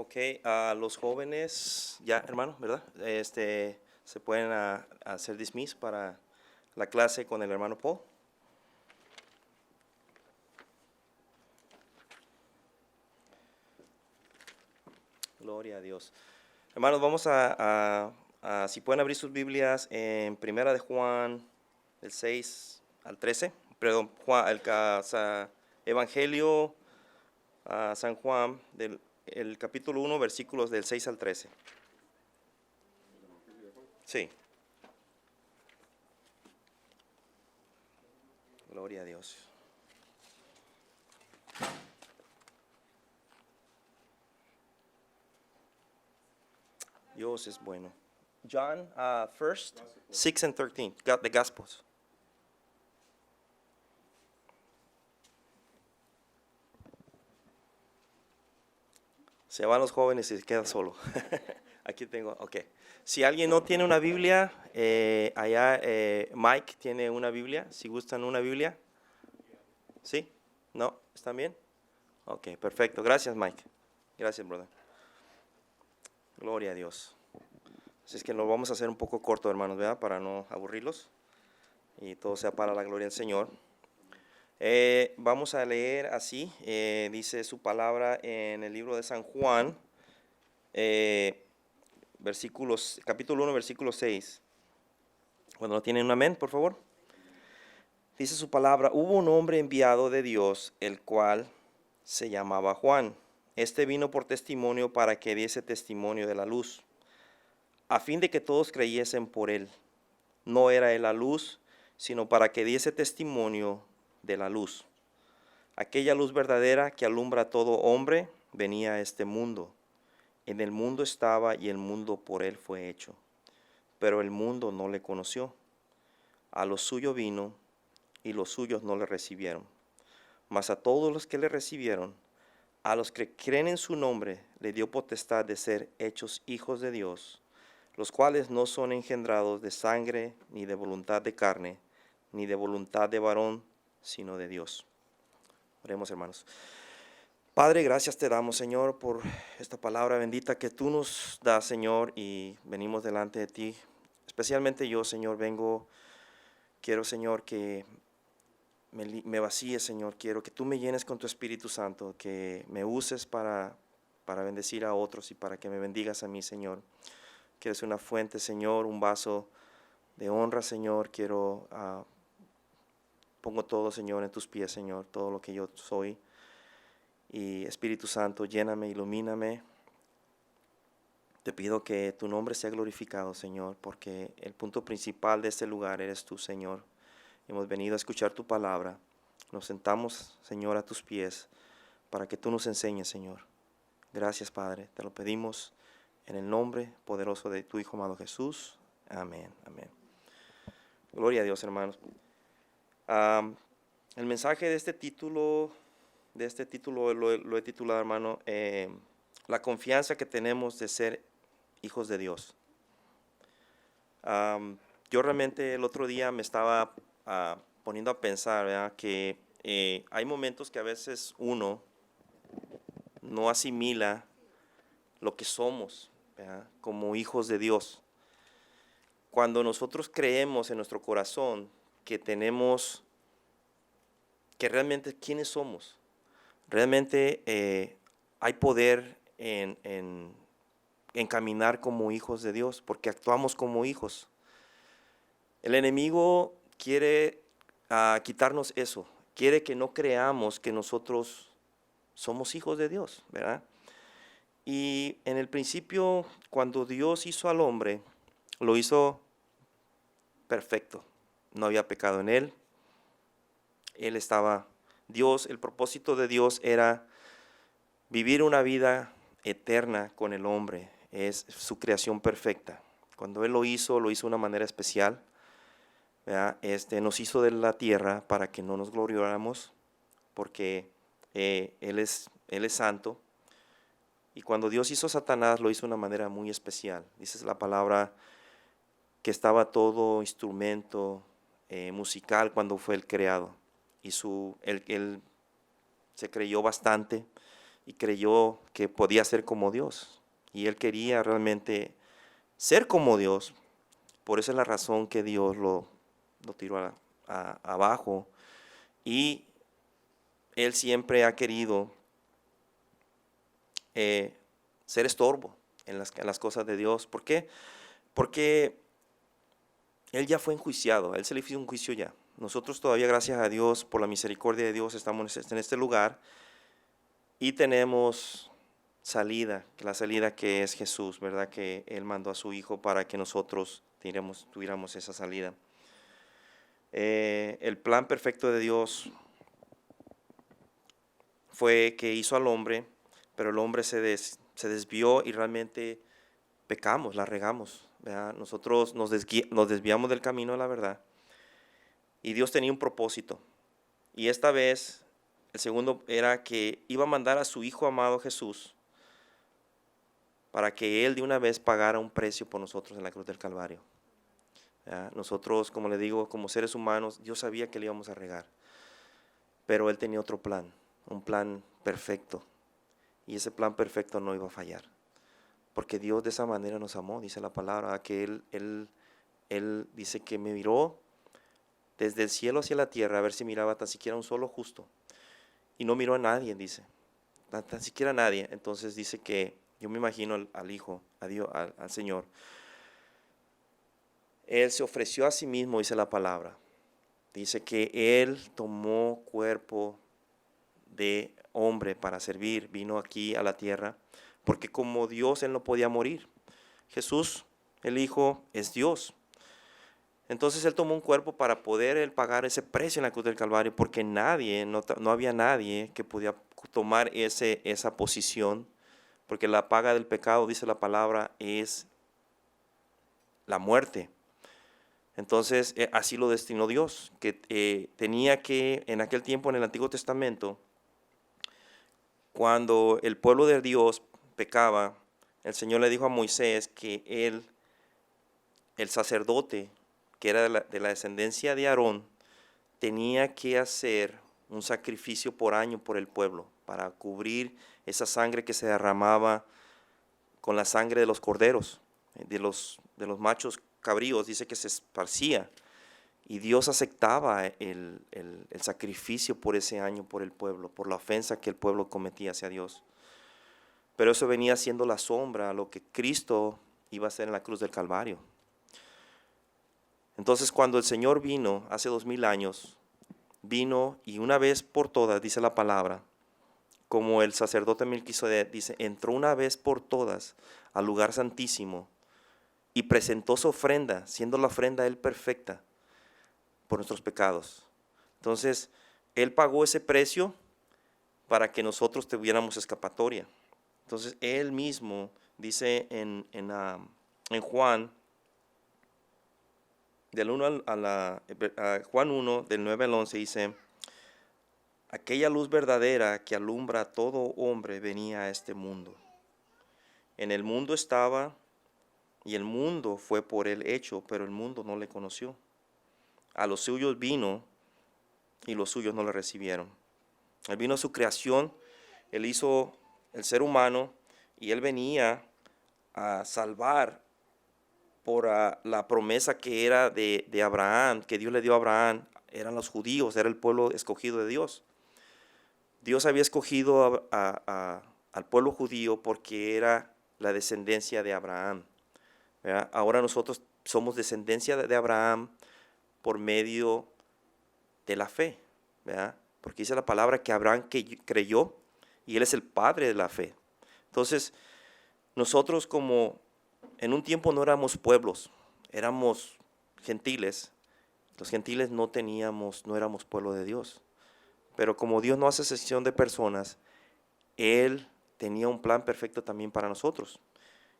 Ok, a los jóvenes, ya hermano, ¿verdad? Se pueden hacer dismiss para la clase con el hermano Paul. Gloria a Dios. Hermanos, vamos si pueden abrir sus Biblias en Primera de Juan, del 6 al 13. Perdón, Evangelio a San Juan, el capítulo 1, versículos del 6 al 13. Sí. Gloria a Dios. Dios es bueno. John, first, 6 and 13, got the Gospels. Se van los jóvenes y se queda solo. Aquí tengo, ok. Si alguien no tiene una Biblia, allá Mike tiene una Biblia. Si gustan una Biblia. ¿Sí? ¿No? ¿Están bien? Ok, perfecto. Gracias, Mike. Gracias, brother. Gloria a Dios. Así es que lo vamos a hacer un poco corto, hermanos, ¿verdad? Para no aburrirlos. Y todo sea para la gloria del Señor. Vamos a leer así, dice su palabra en el libro de San Juan, capítulo 1, versículo 6. Cuando lo tienen, un amén, por favor. Dice su palabra: hubo un hombre enviado de Dios, el cual se llamaba Juan. Este vino por testimonio para que diese testimonio de la luz, a fin de que todos creyesen por él. No era él la luz, sino para que diese testimonio de la luz. Aquella luz verdadera que alumbra a todo hombre venía a este mundo. En el mundo estaba y el mundo por él fue hecho, pero el mundo no le conoció. A lo suyo vino y los suyos no le recibieron. Mas a todos los que le recibieron, a los que creen en su nombre, le dio potestad de ser hechos hijos de Dios, los cuales no son engendrados de sangre, ni de voluntad de carne, ni de voluntad de varón, sino de Dios. Oremos, hermanos. Padre, gracias te damos, Señor, por esta palabra bendita que tú nos das, Señor, y venimos delante de ti. Especialmente yo, Señor, quiero, Señor, que me vacíes, Señor. Quiero que tú me llenes con tu Espíritu Santo, que me uses para bendecir a otros y para que me bendigas a mí, Señor. Quiero ser una fuente, Señor, un vaso de honra, Señor. Pongo todo, Señor, en tus pies, Señor, todo lo que yo soy. Y Espíritu Santo, lléname, ilumíname. Te pido que tu nombre sea glorificado, Señor, porque el punto principal de este lugar eres tú, Señor. Hemos venido a escuchar tu palabra. Nos sentamos, Señor, a tus pies para que tú nos enseñes, Señor. Gracias, Padre. Te lo pedimos en el nombre poderoso de tu Hijo amado Jesús. Amén, amén. Gloria a Dios, hermanos. El mensaje de este título lo he titulado, hermano, la confianza que tenemos de ser hijos de Dios. Yo realmente el otro día me estaba poniendo a pensar, ¿verdad?, que hay momentos que a veces uno no asimila lo que somos, ¿verdad?, como hijos de Dios. Cuando nosotros creemos en nuestro corazón que realmente quiénes somos, realmente hay poder en caminar como hijos de Dios, porque actuamos como hijos. El enemigo quiere quitarnos eso, quiere que no creamos que nosotros somos hijos de Dios, ¿verdad? Y en el principio, cuando Dios hizo al hombre, lo hizo perfecto. No había pecado en él. El propósito de Dios era vivir una vida eterna con el hombre. Es su creación perfecta. Cuando Él lo hizo de una manera especial, ¿verdad? Nos hizo de la tierra para que no nos gloriáramos, porque Él es santo. Y cuando Dios hizo a Satanás, lo hizo de una manera muy especial. Dice la palabra que estaba todo instrumento musical cuando fue el creado. Y él se creyó bastante y creyó que podía ser como Dios. Y él quería realmente ser como Dios. Por esa es la razón que Dios lo tiró abajo. Y él siempre ha querido ser estorbo en las cosas de Dios. ¿Por qué? Porque él ya fue enjuiciado, a él se le hizo un juicio ya. Nosotros todavía, gracias a Dios, por la misericordia de Dios, estamos en este lugar y tenemos salida, la salida que es Jesús, ¿verdad? Que Él mandó a su Hijo para que nosotros tuviéramos esa salida. El plan perfecto de Dios fue que hizo al hombre, pero el hombre se desvió y realmente pecamos, la regamos, ¿verdad? Nosotros nos desviamos del camino de la verdad y Dios tenía un propósito. Y esta vez, el segundo era que iba a mandar a su Hijo amado Jesús para que Él de una vez pagara un precio por nosotros en la cruz del Calvario. ¿Ya? Nosotros, como le digo, como seres humanos, Dios sabía que le íbamos a regar, pero Él tenía otro plan, un plan perfecto, y ese plan perfecto no iba a fallar, porque Dios de esa manera nos amó, dice la palabra, que Él dice que me miró desde el cielo hacia la tierra a ver si miraba tan siquiera un solo justo, y no miró a nadie, dice, tan siquiera a nadie. Entonces dice que yo me imagino al Hijo, a Dios, al Señor. Él se ofreció a sí mismo, dice la palabra. Dice que Él tomó cuerpo de hombre para servir, vino aquí a la tierra, porque como Dios Él no podía morir. Jesús, el Hijo, es Dios. Entonces Él tomó un cuerpo para poder Él pagar ese precio en la cruz del Calvario, porque no había nadie que podía tomar esa posición, porque la paga del pecado, dice la palabra, es la muerte. Entonces, así lo destinó Dios, que tenía que, en aquel tiempo en el Antiguo Testamento, cuando el pueblo de Dios pecaba, el Señor le dijo a Moisés que el sacerdote, que era de la descendencia de Aarón, tenía que hacer un sacrificio por año por el pueblo, para cubrir esa sangre que se derramaba con la sangre de los corderos, de los machos cabríos, dice que se esparcía. Y Dios aceptaba el sacrificio por ese año por el pueblo, por la ofensa que el pueblo cometía hacia Dios. Pero eso venía siendo la sombra a lo que Cristo iba a hacer en la cruz del Calvario. Entonces, cuando el Señor vino hace 2000 años, vino y una vez por todas, dice la palabra, como el sacerdote Melquisedec dice, entró una vez por todas al lugar santísimo y presentó su ofrenda, siendo la ofrenda Él perfecta por nuestros pecados. Entonces, Él pagó ese precio para que nosotros tuviéramos escapatoria. Entonces, Él mismo dice en Juan, del 1 a Juan 1, del 9 al 11, dice, aquella luz verdadera que alumbra a todo hombre venía a este mundo. En el mundo estaba, y el mundo fue por él hecho, pero el mundo no le conoció. A los suyos vino, y los suyos no le recibieron. Él vino a su creación, Él hizo el ser humano, y Él venía a salvar por la promesa que era de Abraham, que Dios le dio a Abraham. Eran los judíos, era el pueblo escogido de Dios. Dios había escogido al pueblo judío porque era la descendencia de Abraham, ¿verdad? Ahora nosotros somos descendencia de Abraham por medio de la fe, ¿verdad? Porque dice la palabra que Abraham creyó y él es el padre de la fe. Entonces, nosotros como en un tiempo no éramos pueblos, éramos gentiles. Los gentiles no éramos pueblo de Dios. Pero como Dios no hace excepción de personas, Él tenía un plan perfecto también para nosotros.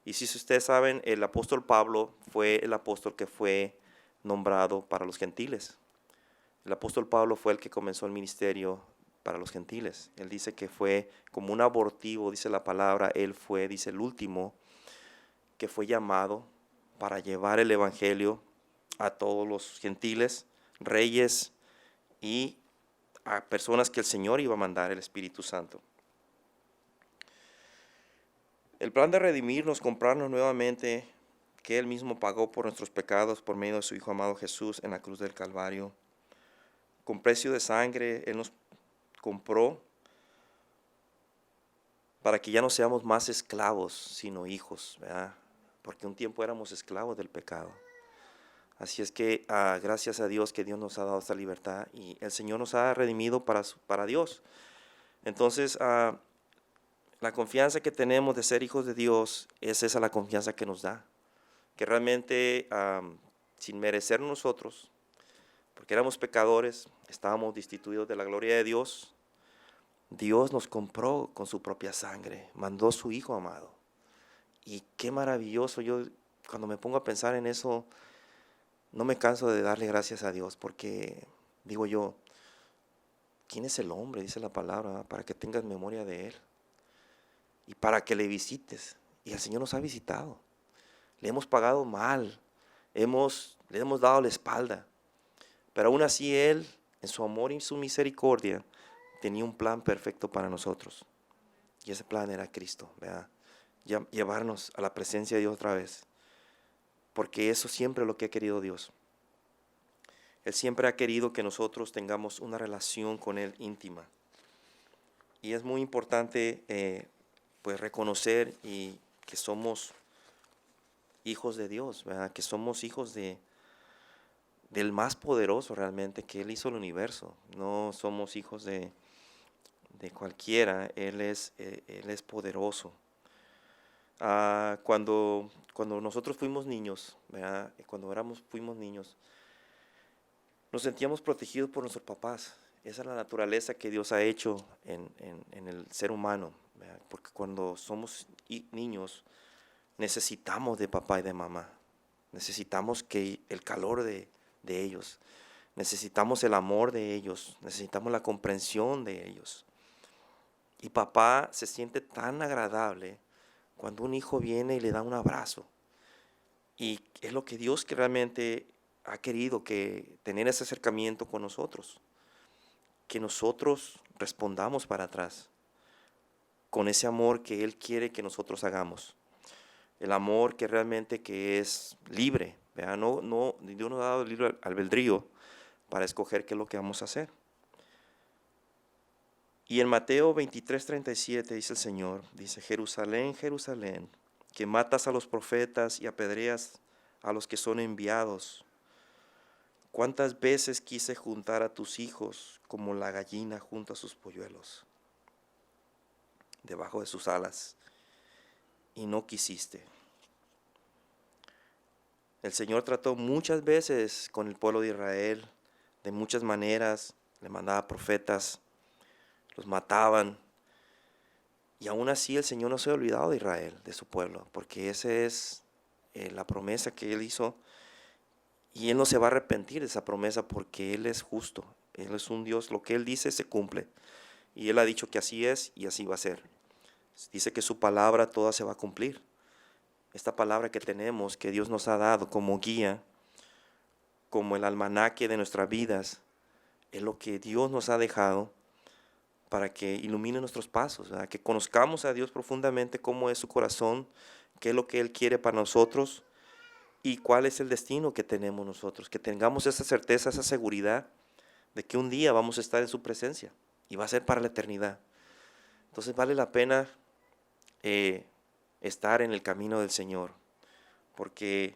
Y si ustedes saben, el apóstol Pablo fue el apóstol que fue nombrado para los gentiles. El apóstol Pablo fue el que comenzó el ministerio para los gentiles. Él dice que fue como un abortivo, dice la palabra, él fue, dice, el último que fue llamado para llevar el evangelio a todos los gentiles, reyes y a personas que el Señor iba a mandar, el Espíritu Santo. El plan de redimirnos, comprarnos nuevamente, que Él mismo pagó por nuestros pecados por medio de su Hijo amado Jesús en la cruz del Calvario. Con precio de sangre, Él nos compró para que ya no seamos más esclavos, sino hijos, ¿verdad? Porque un tiempo éramos esclavos del pecado. Así es que gracias a Dios que Dios nos ha dado esta libertad y el Señor nos ha redimido para Dios. Entonces, la confianza que tenemos de ser hijos de Dios es esa la confianza que nos da. Que realmente, sin merecer nosotros, porque éramos pecadores, estábamos destituidos de la gloria de Dios, Dios nos compró con su propia sangre, mandó su Hijo amado. Y qué maravilloso, yo cuando me pongo a pensar en eso, no me canso de darle gracias a Dios, porque digo yo, ¿quién es el hombre? Dice la palabra, ¿verdad? Para que tengas memoria de Él y para que le visites. Y el Señor nos ha visitado. Le hemos pagado mal, le hemos dado la espalda, pero aún así Él, en su amor y su misericordia, tenía un plan perfecto para nosotros. Y ese plan era Cristo, ¿verdad? Llevarnos a la presencia de Dios otra vez. Porque eso siempre es lo que ha querido Dios. Él siempre ha querido que nosotros tengamos una relación con Él íntima. Y es muy importante pues reconocer que somos hijos de Dios, ¿verdad? Que somos hijos del más poderoso realmente, que Él hizo el universo. No somos hijos de cualquiera, Él es poderoso. Cuando nosotros fuimos niños, ¿verdad? Fuimos niños, nos sentíamos protegidos por nuestros papás. Esa es la naturaleza que Dios ha hecho en el ser humano, ¿verdad? Porque cuando somos niños necesitamos de papá y de mamá. Necesitamos que el calor de ellos. Necesitamos el amor de ellos. Necesitamos la comprensión de ellos. Y papá se siente tan agradable cuando un hijo viene y le da un abrazo. Y es lo que Dios que realmente ha querido, que tener ese acercamiento con nosotros. Que nosotros respondamos para atrás con ese amor que Él quiere que nosotros hagamos. El amor que realmente que es libre, ¿verdad? Dios nos ha dado el libre albedrío para escoger qué es lo que vamos a hacer. Y en Mateo 23:37 dice el Señor, dice, Jerusalén, Jerusalén, que matas a los profetas y apedreas a los que son enviados. ¿Cuántas veces quise juntar a tus hijos como la gallina junta sus polluelos debajo de sus alas? Y no quisiste. El Señor trató muchas veces con el pueblo de Israel, de muchas maneras, le mandaba profetas, los mataban. Y aún así el Señor no se ha olvidado de Israel, de su pueblo, porque esa es la promesa que Él hizo. Y Él no se va a arrepentir de esa promesa porque Él es justo. Él es un Dios, lo que Él dice se cumple. Y Él ha dicho que así es y así va a ser. Dice que su palabra toda se va a cumplir. Esta palabra que tenemos, que Dios nos ha dado como guía, como el almanaque de nuestras vidas, es lo que Dios nos ha dejado para que ilumine nuestros pasos, ¿verdad? Que conozcamos a Dios profundamente, cómo es su corazón, qué es lo que Él quiere para nosotros y cuál es el destino que tenemos nosotros, que tengamos esa certeza, esa seguridad de que un día vamos a estar en su presencia y va a ser para la eternidad. Entonces vale la pena estar en el camino del Señor, porque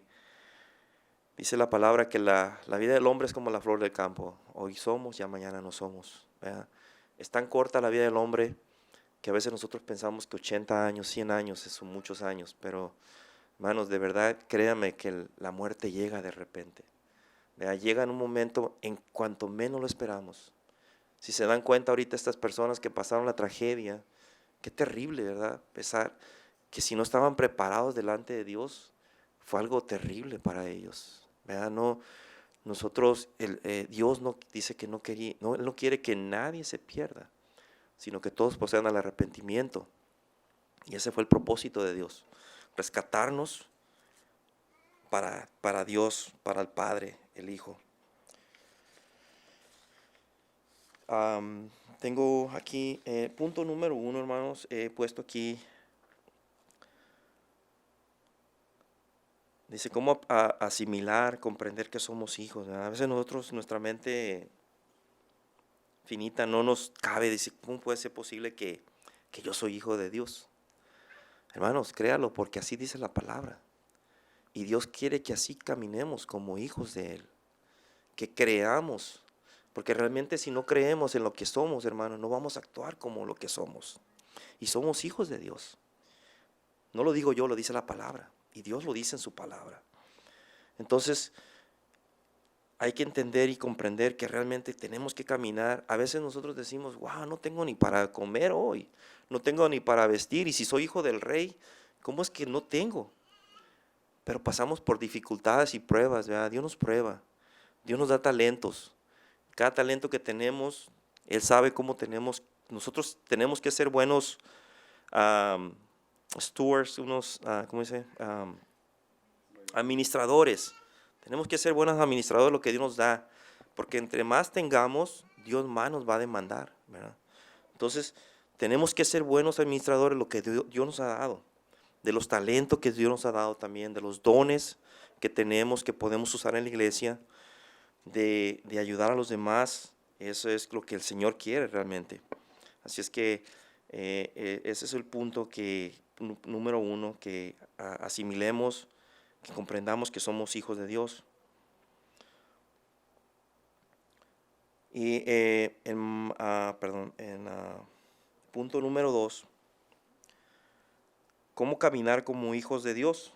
dice la palabra que la vida del hombre es como la flor del campo, hoy somos, ya mañana no somos, ¿verdad? Es tan corta la vida del hombre que a veces nosotros pensamos que 80 años, 100 años son muchos años, pero hermanos, de verdad, créanme que la muerte llega de repente. ¿Verdad? Llega en un momento en cuanto menos lo esperamos. Si se dan cuenta ahorita estas personas que pasaron la tragedia, qué terrible, ¿verdad? Pensar que si no estaban preparados delante de Dios, fue algo terrible para ellos, ¿verdad? Dios no dice que Él no quiere que nadie se pierda, sino que todos procedan al arrepentimiento. Y ese fue el propósito de Dios, rescatarnos para Dios, para el Padre, el Hijo. Tengo aquí, punto número 1, hermanos, he puesto aquí Dice, ¿cómo asimilar, comprender que somos hijos? ¿Verdad? A veces nosotros, nuestra mente finita no nos cabe decir, ¿cómo puede ser posible que yo soy hijo de Dios? Hermanos, créalo porque así dice la palabra. Y Dios quiere que así caminemos como hijos de Él, que creamos, porque realmente si no creemos en lo que somos, hermanos, no vamos a actuar como lo que somos. Y somos hijos de Dios. No lo digo yo, lo dice la palabra. Y Dios lo dice en su palabra. Entonces, hay que entender y comprender que realmente tenemos que caminar. A veces nosotros decimos, wow, no tengo ni para comer hoy, no tengo ni para vestir, y si soy hijo del rey, ¿cómo es que no tengo? Pero pasamos por dificultades y pruebas, ¿verdad? Dios nos prueba, Dios nos da talentos. Cada talento que tenemos, Él sabe cómo tenemos. Nosotros tenemos que ser buenos um, stewards, unos, ¿cómo dice? Administradores. Tenemos que ser buenos administradores de lo que Dios nos da, porque entre más tengamos, Dios más nos va a demandar, ¿verdad? Entonces, tenemos que ser buenos administradores de lo que Dios nos ha dado, de los talentos que Dios nos ha dado también, de los dones que tenemos, que podemos usar en la iglesia, de ayudar a los demás. Eso es lo que el Señor quiere realmente. Así es que ese es el punto número uno, que asimilemos, que comprendamos que somos hijos de Dios. Y en punto número 2, ¿cómo caminar como hijos de Dios?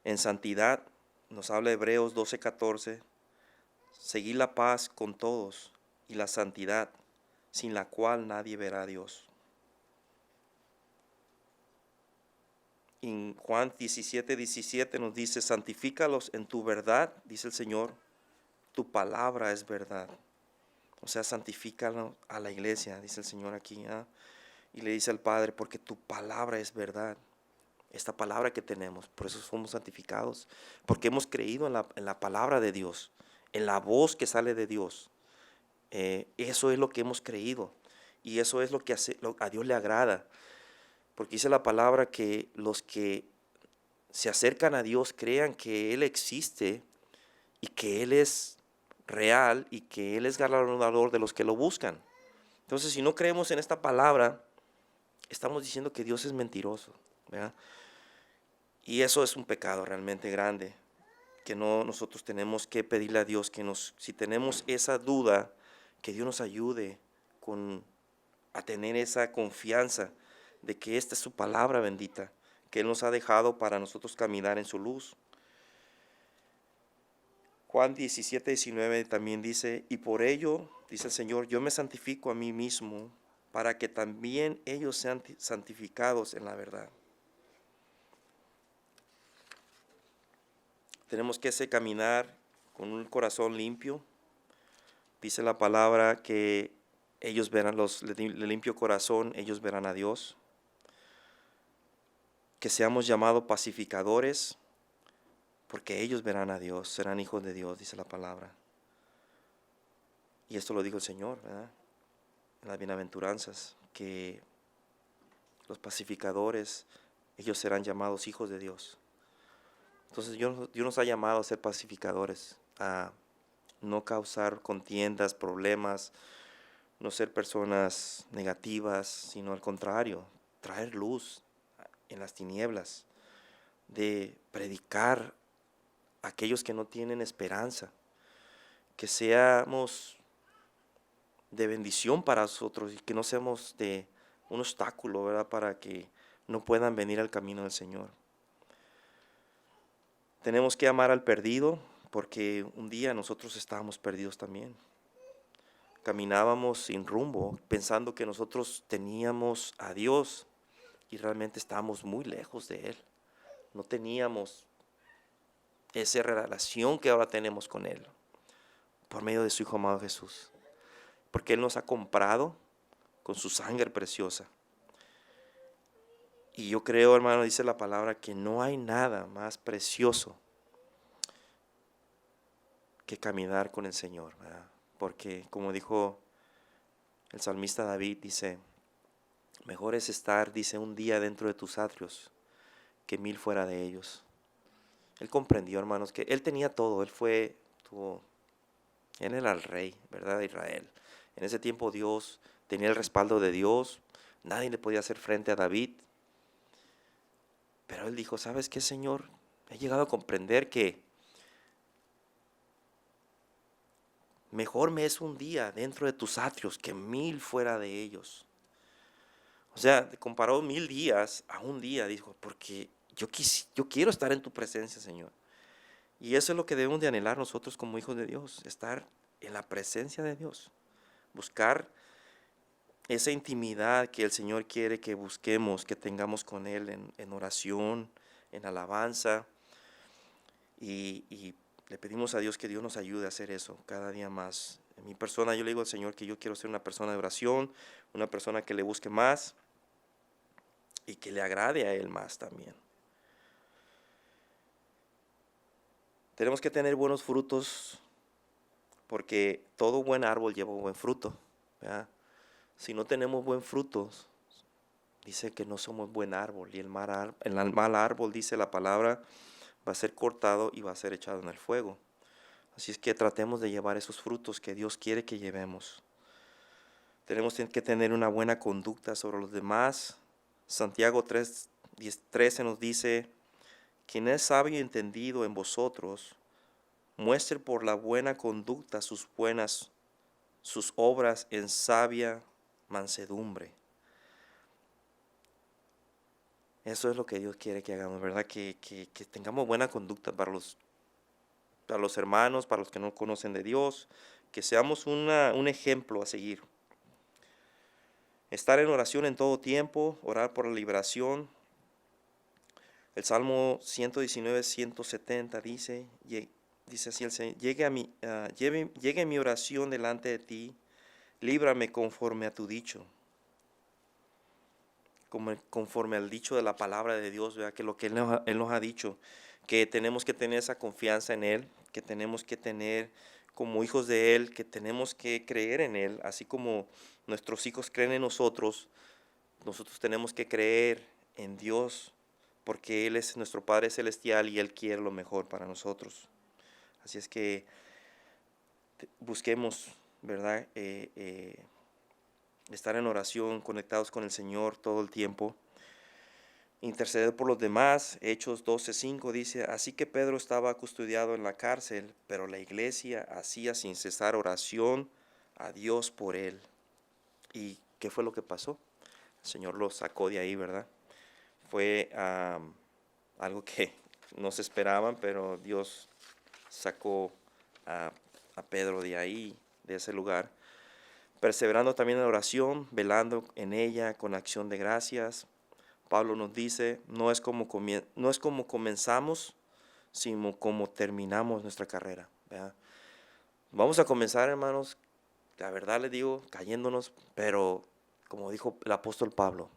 En santidad, nos habla Hebreos 12:14, seguir la paz con todos y la santidad, sin la cual nadie verá a Dios. En Juan 17:17 nos dice, santifícalos en tu verdad, dice el Señor, tu palabra es verdad. O sea, santifícalo a la iglesia, dice el Señor aquí. Y le dice al Padre, porque tu palabra es verdad. Esta palabra que tenemos, por eso somos santificados, porque hemos creído en la palabra de Dios, en la voz que sale de Dios. Eso es lo que hemos creído, y eso es lo que a Dios le agrada, porque dice la palabra que los que se acercan a Dios crean que Él existe y que Él es real y que Él es galardonador de los que lo buscan. Entonces, si no creemos en esta palabra, estamos diciendo que Dios es mentiroso, ¿verdad? Y eso es un pecado realmente grande, que nosotros tenemos que pedirle a Dios que si tenemos esa duda, que Dios nos ayude a tener esa confianza de que esta es su palabra bendita, que Él nos ha dejado para nosotros caminar en su luz. Juan 17:19 también dice, y por ello, dice el Señor, yo me santifico a mí mismo, para que también ellos sean santificados en la verdad. Tenemos que caminar con un corazón limpio. Dice la palabra que ellos verán, de limpio corazón, ellos verán a Dios. Que seamos llamados pacificadores, porque ellos verán a Dios, serán hijos de Dios, dice la palabra. Y esto lo dijo el Señor, ¿verdad? En las bienaventuranzas, que los pacificadores, ellos serán llamados hijos de Dios. Entonces Dios nos ha llamado a ser pacificadores, a no causar contiendas, problemas, no ser personas negativas, sino al contrario, traer luz en las tinieblas, de predicar a aquellos que no tienen esperanza, que seamos de bendición para nosotros y que no seamos de un obstáculo, ¿verdad?, para que no puedan venir al camino del Señor. Tenemos que amar al perdido, porque un día nosotros estábamos perdidos también. Caminábamos sin rumbo, pensando que nosotros teníamos a Dios y realmente estábamos muy lejos de Él. No teníamos esa relación que ahora tenemos con Él, por medio de su Hijo amado Jesús. Porque Él nos ha comprado con su sangre preciosa. Y yo creo, hermano, dice la palabra, que no hay nada más precioso que caminar con el Señor, ¿verdad? Porque como dijo el salmista David, dice, mejor es estar, dice, un día dentro de tus atrios que 1000 fuera de ellos. Él comprendió, hermanos, que él tenía todo. Él era el rey, ¿verdad?, de Israel. En ese tiempo Dios tenía el respaldo de Dios. Nadie le podía hacer frente a David. Pero él dijo, ¿sabes qué, Señor? He llegado a comprender que mejor me es un día dentro de tus atrios que 1000 fuera de ellos. O sea, comparó 1000 días a un día. Dijo, porque yo quiero estar en tu presencia, Señor. Y eso es lo que debemos de anhelar nosotros como hijos de Dios, estar en la presencia de Dios, buscar esa intimidad que el Señor quiere que busquemos, que tengamos con Él en oración, en alabanza, y le pedimos a Dios que Dios nos ayude a hacer eso cada día más. En mi persona yo le digo al Señor que yo quiero ser una persona de oración, una persona que le busque más y que le agrade a Él más también. Tenemos que tener buenos frutos porque todo buen árbol lleva buen fruto, ¿verdad? Si no tenemos buen fruto, dice que no somos buen árbol. Y el mal árbol, dice la palabra, va a ser cortado y va a ser echado en el fuego. Así es que tratemos de llevar esos frutos que Dios quiere que llevemos. Tenemos que tener una buena conducta sobre los demás. Santiago 3:13 nos dice, quien es sabio y entendido en vosotros, muestre por la buena conducta sus obras en sabia mansedumbre. Eso es lo que Dios quiere que hagamos, ¿verdad? Que tengamos buena conducta para los hermanos, para los que no conocen de Dios, que seamos un ejemplo a seguir. Estar en oración en todo tiempo, orar por la liberación. El Salmo 119, 170 dice así el Señor, llegue mi oración delante de ti, líbrame conforme a tu dicho. Conforme al dicho de la palabra de Dios, ¿verdad? Que lo que Él nos ha dicho, que tenemos que tener esa confianza en Él, que tenemos que tener como hijos de Él, que tenemos que creer en Él, así como nuestros hijos creen en nosotros tenemos que creer en Dios, porque Él es nuestro Padre Celestial y Él quiere lo mejor para nosotros. Así es que busquemos, ¿verdad? Estar en oración, conectados con el Señor todo el tiempo. Interceder por los demás. Hechos 12:5 dice, así que Pedro estaba custodiado en la cárcel, pero la iglesia hacía sin cesar oración a Dios por él. ¿Y qué fue lo que pasó? El Señor lo sacó de ahí, ¿verdad? Fue algo que no se esperaban, pero Dios sacó a Pedro de ahí, de ese lugar. Perseverando también en la oración, velando en ella con acción de gracias. Pablo nos dice, no es como comenzamos, sino como terminamos nuestra carrera, ¿verdad? Vamos a comenzar, hermanos, la verdad les digo, cayéndonos, pero como dijo el apóstol Pablo,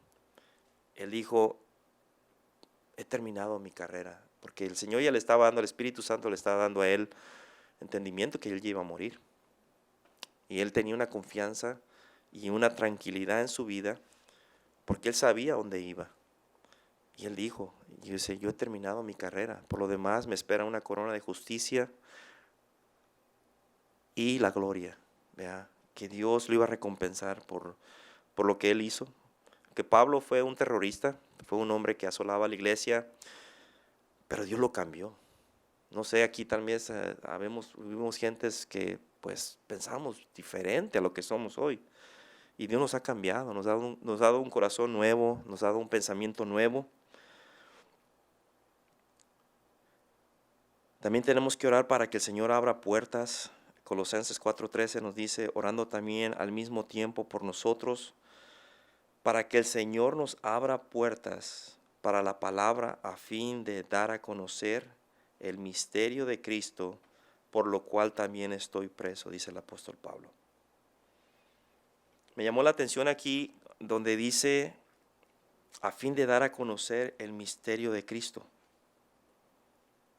él dijo, he terminado mi carrera, porque el Señor ya le estaba dando, el Espíritu Santo le estaba dando a él entendimiento que él ya iba a morir. Y él tenía una confianza y una tranquilidad en su vida, porque él sabía dónde iba. Y él dijo, yo he terminado mi carrera, por lo demás me espera una corona de justicia y la gloria, ¿verdad? Que Dios lo iba a recompensar por lo que él hizo. Que Pablo fue un terrorista, fue un hombre que asolaba la iglesia, pero Dios lo cambió. No sé, aquí también vivimos gentes que pues pensamos diferente a lo que somos hoy. Y Dios nos ha cambiado, nos ha dado un corazón nuevo, nos ha dado un pensamiento nuevo. También tenemos que orar para que el Señor abra puertas. Colosenses 4:13 nos dice, orando también al mismo tiempo por nosotros, para que el Señor nos abra puertas para la palabra a fin de dar a conocer el misterio de Cristo, por lo cual también estoy preso, dice el apóstol Pablo. Me llamó la atención aquí donde dice, a fin de dar a conocer el misterio de Cristo.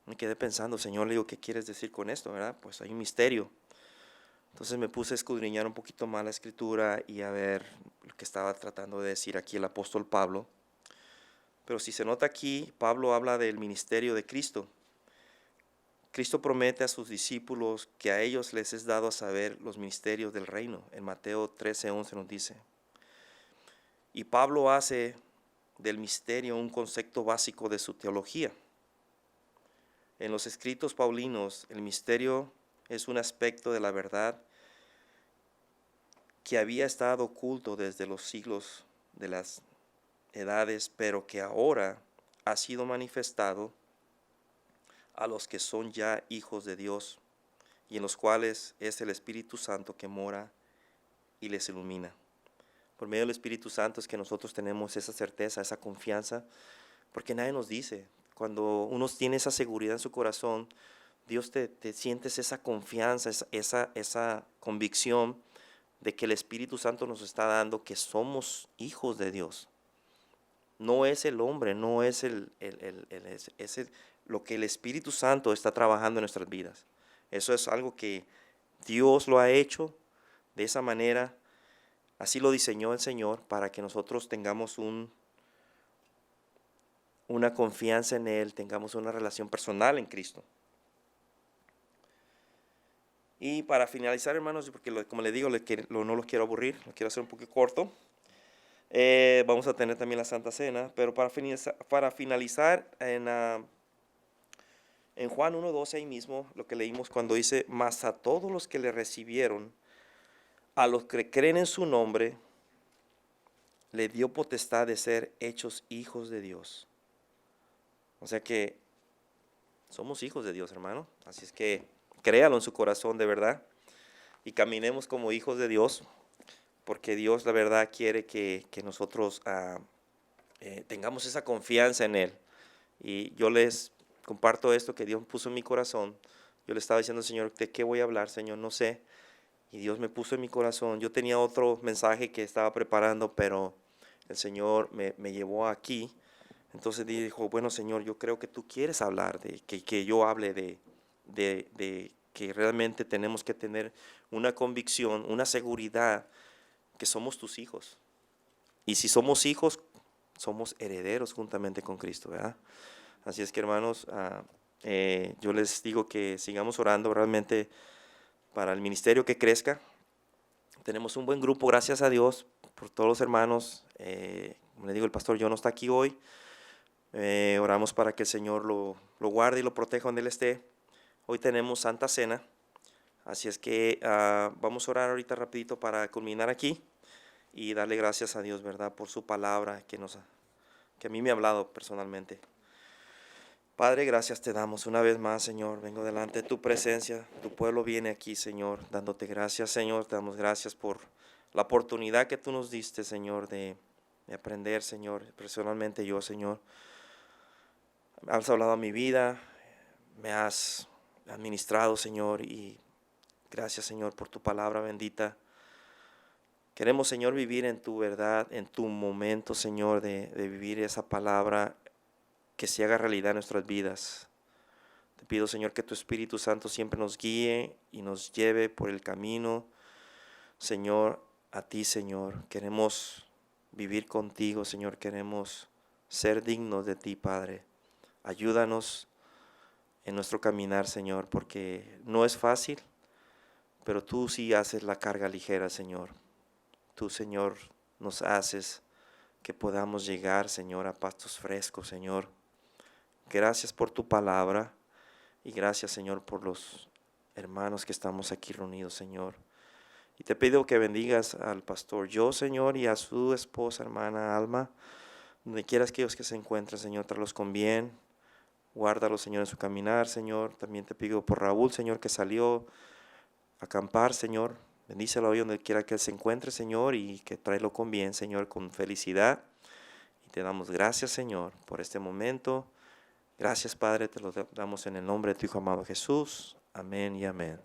Me quedé pensando, Señor, le digo, ¿qué quieres decir con esto, verdad? Pues hay un misterio. Entonces me puse a escudriñar un poquito más la escritura y a ver lo que estaba tratando de decir aquí el apóstol Pablo. Pero si se nota aquí, Pablo habla del ministerio de Cristo. Cristo promete a sus discípulos que a ellos les es dado a saber los misterios del reino. En Mateo 13:11 nos dice. Y Pablo hace del misterio un concepto básico de su teología. En los escritos paulinos, el misterio es un aspecto de la verdad que había estado oculto desde los siglos de las edades, pero que ahora ha sido manifestado a los que son ya hijos de Dios y en los cuales es el Espíritu Santo que mora y les ilumina. Por medio del Espíritu Santo es que nosotros tenemos esa certeza, esa confianza, porque nadie nos dice. Cuando uno tiene esa seguridad en su corazón, Dios te sientes esa confianza, esa convicción de que el Espíritu Santo nos está dando que somos hijos de Dios. No es el hombre, no es lo que el Espíritu Santo está trabajando en nuestras vidas. Eso es algo que Dios lo ha hecho de esa manera. Así lo diseñó el Señor para que nosotros tengamos una confianza en Él, tengamos una relación personal en Cristo. Y para finalizar, hermanos, porque como les digo, no los quiero aburrir, lo quiero hacer un poco corto. Vamos a tener también la Santa Cena, pero para finalizar en Juan 1:12 ahí mismo, lo que leímos cuando dice, mas a todos los que le recibieron, a los que creen en su nombre, le dio potestad de ser hechos hijos de Dios. O sea que somos hijos de Dios, hermano. Así es que créalo en su corazón de verdad y caminemos como hijos de Dios, porque Dios la verdad quiere que nosotros tengamos esa confianza en Él. Y yo les comparto esto que Dios puso en mi corazón. Yo le estaba diciendo al Señor, ¿de qué voy a hablar, Señor? No sé. Y Dios me puso en mi corazón. Yo tenía otro mensaje que estaba preparando, pero el Señor me llevó aquí. Entonces dijo, bueno, Señor, yo creo que tú quieres hablar, que yo hable de que realmente tenemos que tener una convicción, una seguridad que somos tus hijos. Y si somos hijos, somos herederos juntamente con Cristo, ¿verdad? Así es que, hermanos, yo les digo que sigamos orando realmente para el ministerio que crezca. Tenemos un buen grupo, gracias a Dios, por todos los hermanos. Como les digo, el pastor John no está aquí hoy. Oramos para que el Señor lo guarde y lo proteja donde Él esté. Hoy tenemos Santa Cena, así es que vamos a orar ahorita rapidito para culminar aquí y darle gracias a Dios, ¿verdad? Por su palabra que a mí me ha hablado personalmente. Padre, gracias te damos una vez más, Señor. Vengo delante de tu presencia. Tu pueblo viene aquí, Señor, dándote gracias, Señor. Te damos gracias por la oportunidad que tú nos diste, Señor, de aprender, Señor. Personalmente yo, Señor. Has hablado a mi vida, me has administrado, Señor, y gracias, Señor, por tu palabra bendita. Queremos, Señor, vivir en tu verdad, en tu momento, Señor, de vivir esa palabra que se haga realidad en nuestras vidas. Te pido, Señor, que tu Espíritu Santo siempre nos guíe y nos lleve por el camino, Señor, a ti, Señor. Queremos vivir contigo, Señor, queremos ser dignos de ti, Padre. Ayúdanos en nuestro caminar, Señor, porque no es fácil, pero tú sí haces la carga ligera, Señor. Tú, Señor, nos haces que podamos llegar, Señor, a pastos frescos, Señor. Gracias por tu palabra y gracias, Señor, por los hermanos que estamos aquí reunidos, Señor. Y te pido que bendigas al pastor yo, Señor, y a su esposa, hermana Alma, donde quieras que ellos que se encuentren, Señor, tráelos con bien. Guárdalo, Señor, en su caminar, Señor. También te pido por Raúl, Señor, que salió a acampar, Señor. Bendícelo hoy donde quiera que él se encuentre, Señor, y que tráelo con bien, Señor, con felicidad. Y te damos gracias, Señor, por este momento. Gracias, Padre, te lo damos en el nombre de tu Hijo amado Jesús. Amén y amén.